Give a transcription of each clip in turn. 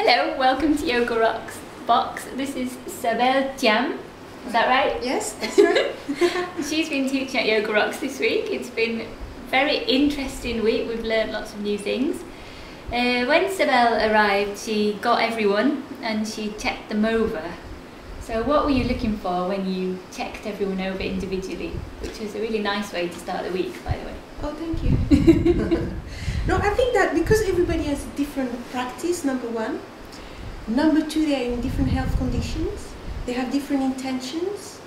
Hello, welcome to Yoga Rocks Box. This is Sabel Thiam. Is that right? Yes, that's right. She's been teaching at Yoga Rocks this week. It's been a very interesting week. We've learned lots of new things. When Sabel arrived, she got everyone and she checked them over. So what were you looking for when you checked everyone over individually? Which was a really nice way to start the week, by the way. Oh, thank you. No, I think that because everybody has different practice, number one. Number two, they are in different health conditions. They have different intentions.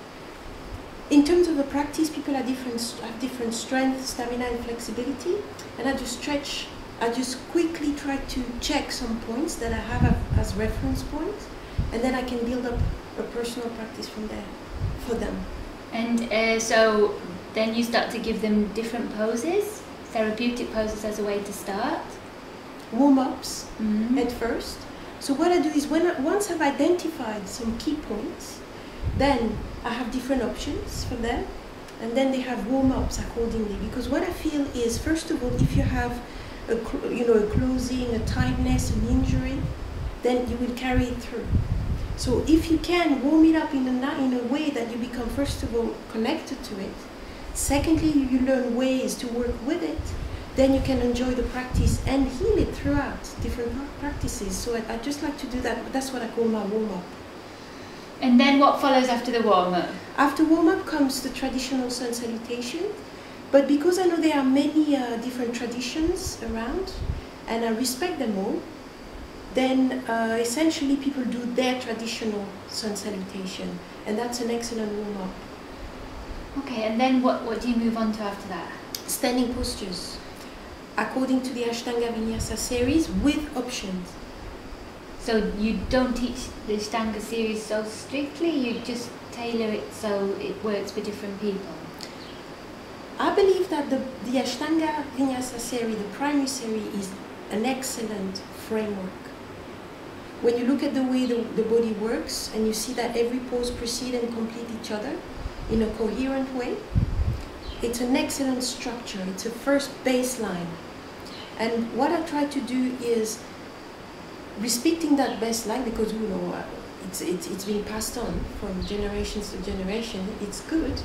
In terms of the practice, people have different strength, stamina, and flexibility. And I just quickly try to check some points that I have as reference points, and then I can build up a personal practice from there for them. And so then you start to give them different poses, therapeutic poses as a way to start? Warm-ups at first. So what I do is once I've identified some key points, then I have different options for them, and then they have warm-ups accordingly. Because what I feel is, first of all, if you have a closing, a tightness, an injury, then you will carry it through. So if you can warm it up in a way that you become, first of all, connected to it. Secondly, you learn ways to work with it. Then you can enjoy the practice and heal it throughout different practices. So I just like to do that. But that's what I call my warm-up. And then what follows after the warm-up? After warm-up comes the traditional sun salutation. But because I know there are many different traditions around, and I respect them all, then essentially people do their traditional sun salutation. And that's an excellent warm-up. Okay, and then what do you move on to after that? Standing postures, according to the Ashtanga Vinyasa series, with options. So you don't teach the Ashtanga series so strictly, you just tailor it so it works for different people? I believe that the Ashtanga Vinyasa series, the primary series, is an excellent framework. When you look at the way the body works and you see that every pose precedes and complete each other in a coherent way, it's an excellent structure. It's a first baseline. And what I try to do is respecting that baseline, because it's been passed on from generations to generation. It's good.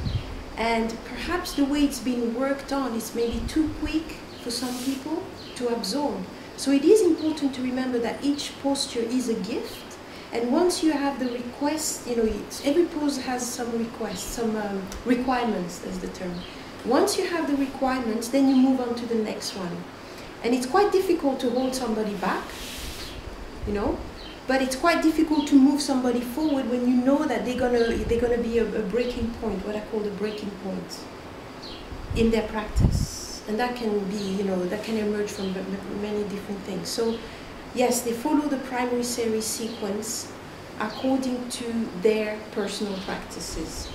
And perhaps the way it's been worked on is maybe too quick for some people to absorb. So it is important to remember that each posture is a gift. And once you have the request, every pose has some requests, some requirements, that's the term. Once you have the requirements, then you move on to the next one. And it's quite difficult to hold somebody back, but it's quite difficult to move somebody forward when you know that they're gonna be a breaking point, what I call the breaking point in their practice. And that can be, that can emerge from many different things. So yes, they follow the primary series sequence according to their personal practices.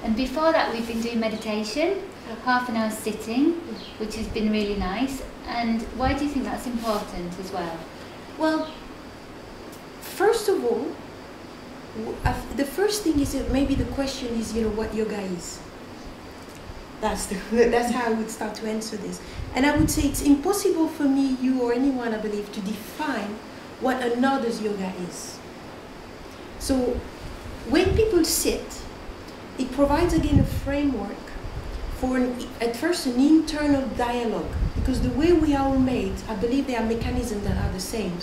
And before that, we've been doing meditation, half an hour sitting, which has been really nice. And why do you think that's important as well? Well, first of all, the first thing is that maybe the question is, what yoga is. That's how I would start to answer this. And I would say it's impossible for me, you, or anyone, I believe, to define what another's yoga is. So when people sit, it provides again a framework for at first an internal dialogue, because the way we are all made, I believe there are mechanisms that are the same.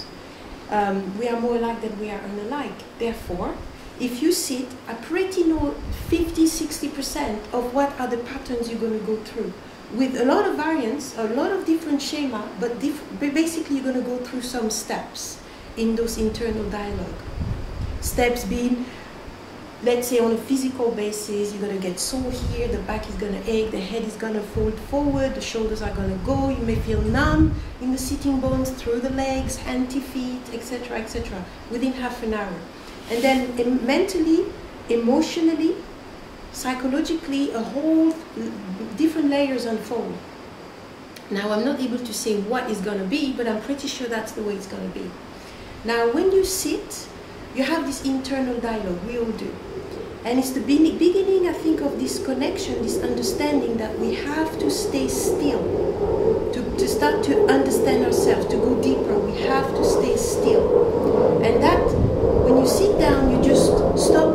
We are more alike than we are unalike. Therefore, if you sit, I pretty know 50–60% of what are the patterns you're going to go through, with a lot of variants, a lot of different schema, but basically you're going to go through some steps in those internal dialogue. Steps being, let's say on a physical basis, you're going to get sore here, the back is going to ache, the head is going to fold forward, the shoulders are going to go, you may feel numb in the sitting bones, through the legs, anti-feet, etc., within half an hour. And then mentally, emotionally, psychologically, a whole different layers unfold. Now, I'm not able to say what is going to be, but I'm pretty sure that's the way it's going to be. Now, when you sit, you have this internal dialogue, we all do. And it's the beginning, I think, of this connection, this understanding that we have to stay still, to start to understand ourselves, to go deeper, we have to stay still. And that, when you sit down, you just stop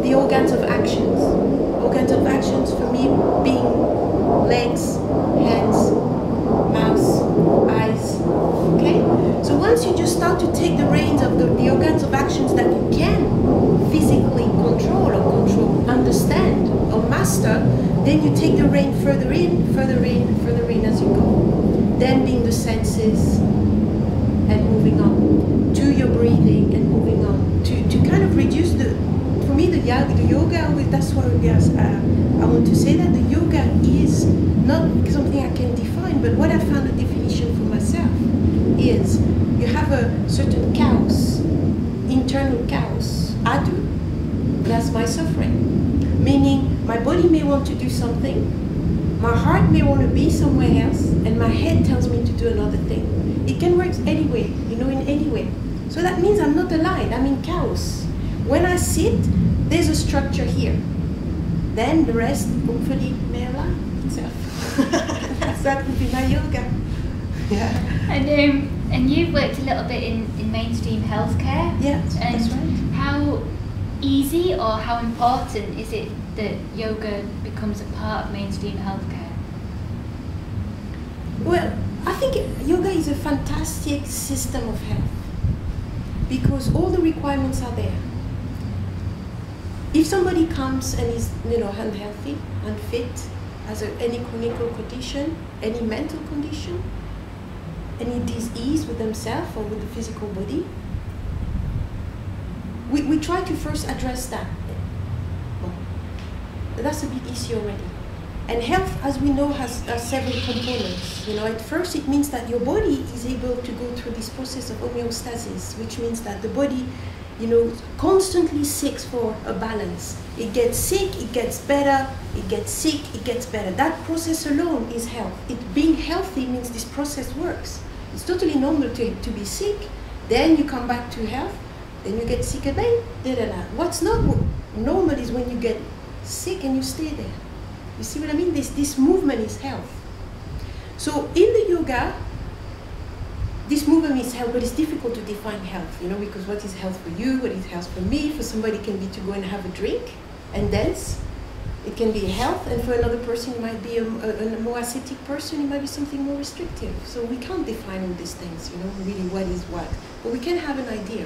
the organs of actions. Organs of actions for me being legs, hands, mouth, eyes. Okay? So once you just start to take the reins of the organs of actions that you can physically control, understand, or master, then you take the rein further in, further in, further in as you go. Then being the senses and moving on to your breathing and moving on to kind of reduce the. For me, the yoga. That's why I want to say that the yoga is not something I can define, but what I found a definition for myself is you have a certain chaos, internal chaos. I do. That's my suffering. Meaning, my body may want to do something, my heart may want to be somewhere else, and my head tells me to do another thing. It can work anyway, in any way. So that means I'm not aligned, I'm in chaos. When I sit, there's a structure here. Then the rest, hopefully, may align itself. That would be my yoga. Yeah. And you've worked a little bit in mainstream healthcare. Yeah, that's right. How easy or how important is it that yoga becomes a part of mainstream healthcare? Well, I think yoga is a fantastic system of health because all the requirements are there. If somebody comes and is, unhealthy, unfit, has any chronic condition, any mental condition, any disease with themselves or with the physical body, we try to first address that. Well, that's a big issue already. And health, as we know, has several components. At first it means that your body is able to go through this process of homeostasis, which means that the body constantly seeks for a balance. It gets sick, it gets better, it gets sick, it gets better. That process alone is health. Being healthy means this process works. It's totally normal to be sick, then you come back to health, then you get sick again, What's not normal is when you get sick and you stay there. You see what I mean? This movement is health. So in the yoga, this movement is health, but it's difficult to define health, because what is health for you, what is health for me? For somebody it can be to go and have a drink and dance. It can be health, and for another person it might be a more ascetic person, it might be something more restrictive. So we can't define all these things, really what is what. But we can have an idea.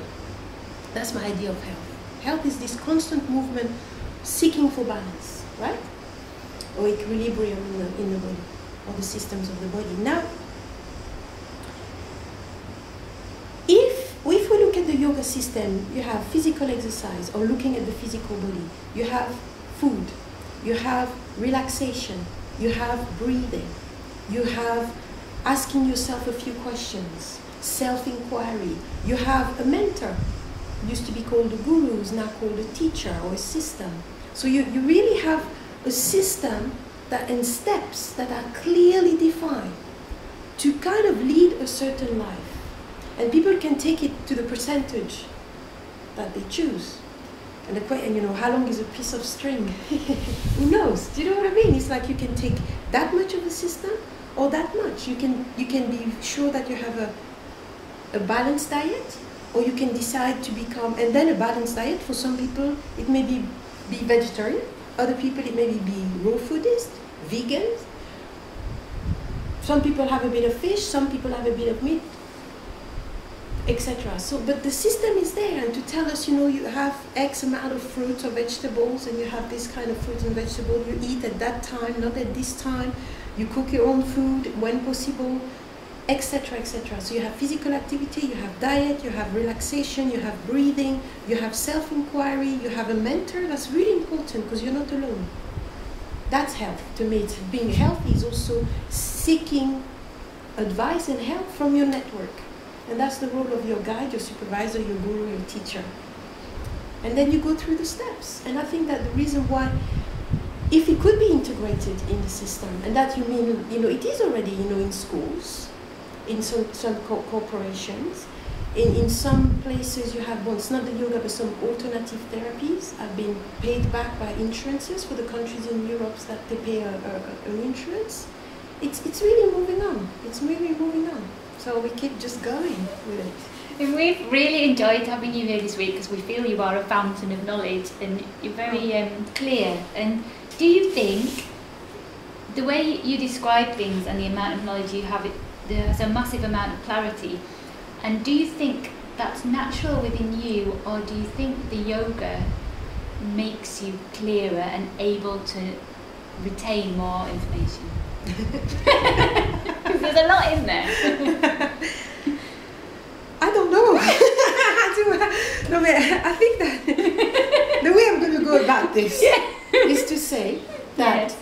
That's my idea of health. Health is this constant movement seeking for balance, right? Or equilibrium in the body, or the systems of the body. Now, if we look at the yoga system, you have physical exercise, or looking at the physical body. You have food, you have relaxation, you have breathing, you have asking yourself a few questions, self-inquiry. You have a mentor, used to be called a guru, is now called a teacher or a system. So you really have a system and steps that are clearly defined to kind of lead a certain life. And people can take it to the percentage that they choose. And how long is a piece of string? Who knows? Do you know what I mean? It's like you can take that much of a system or that much. You can be sure that you have a balanced diet, or you can decide to become, and then a balanced diet, for some people it may be vegetarian, other people it may be raw foodist, vegans. Some people have a bit of fish, some people have a bit of meat, etc. So, but the system is there, and to tell us, you have X amount of fruits or vegetables, and you have this kind of fruits and vegetables you eat at that time, not at this time. You cook your own food when possible, etc., etc. So you have physical activity, you have diet, you have relaxation, you have breathing, you have self-inquiry, you have a mentor. That's really important because you're not alone. That's health to me. Being healthy is also seeking advice and help from your network. And that's the role of your guide, your supervisor, your guru, your teacher. And then you go through the steps. And I think that the reason why, if it could be integrated in the system, and that it is already, in schools, in some corporations, in some places you have, it's not the yoga, but some alternative therapies have been paid back by insurances for the countries in Europe that they pay an insurance. It's really moving on. It's So we keep just going with it. And we've really enjoyed having you here this week because we feel you are a fountain of knowledge and you're very clear. And do you think the way you describe things and the amount of knowledge you have, there's a massive amount of clarity, and do you think that's natural within you, or do you think the yoga makes you clearer and able to retain more information? Because there's a lot in there. I don't know. No, but I think that the way I'm going to go about this is to say that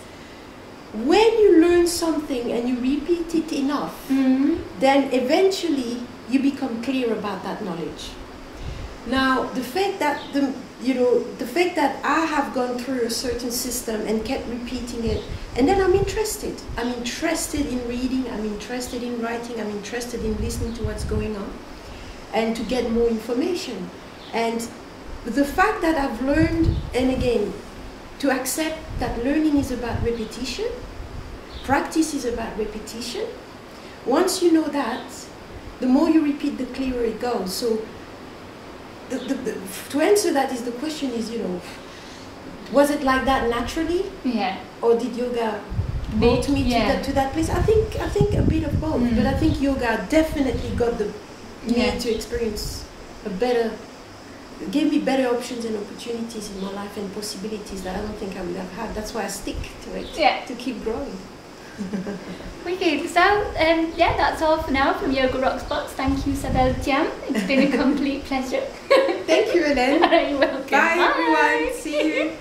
when you learn something and you repeat it enough, then eventually you become clear about that knowledge. Now, the fact that the fact that I have gone through a certain system and kept repeating it, and then I'm interested. I'm interested in reading, I'm interested in writing, I'm interested in listening to what's going on and to get more information. And the fact that I've learned, and again, to accept that learning is about repetition, practice is about repetition. Once you know that, the more you repeat, the clearer it goes. So to answer that is the question is, was it like that naturally? Yeah. Or did yoga brought me to that place? I think a bit of both. But I think yoga definitely got me to experience gave me better options and opportunities in my life and possibilities that I don't think I would have had. That's why I stick to it, to keep growing. Wicked. So, that's all for now from Yoga Rocks Box. Thank you, Sabel Thiam. It's been a complete pleasure. Thank you, Hélène. You're welcome. Bye, everyone. See you.